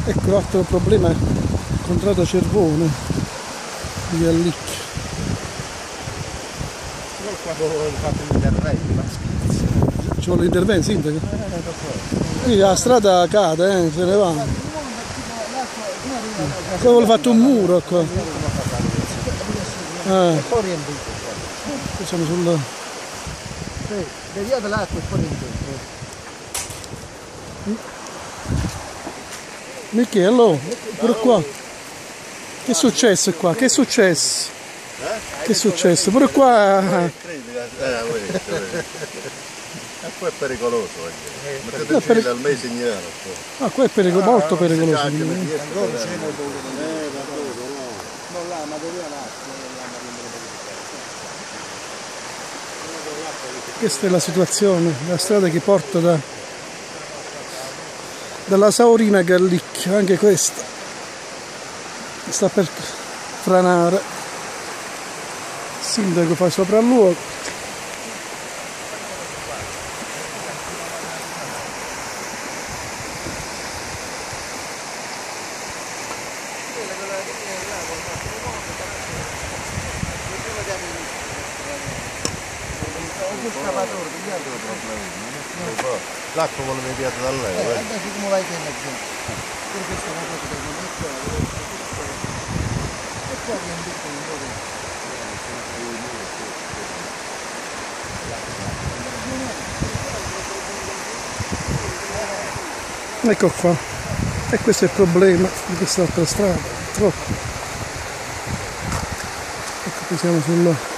Ecco l'altro problema, contrada Cervone di Gallicchio. Quando fatto l'intervento, ma scherzo. Ci vuole l'intervento, sindaco? Qui la strada cade, se ne va. Qua vuole fatto un muro qua. E poi riempito. Qui siamo sul... Deviate l'acqua e poi riempito. Michele, pure qua. Che è successo qua? Che è successo? Che è successo? Pure qua... E poi è pericoloso, mettete al mese ignaro. Ah, qua è molto pericoloso. Ancora c'è non là, ma dove l'acqua? Questa è la situazione, la strada che porta dalla Saorina a Gallicchio, anche questa sta per franare. Il sindaco fa sopralluogo. L'acqua vuole mediata da lei. Adesso come vai che per questa cosa che devo mettere e qua riempito un po'. Ecco qua, e questo è il problema di quest'altra strada, troppo. Ecco, qui siamo sulla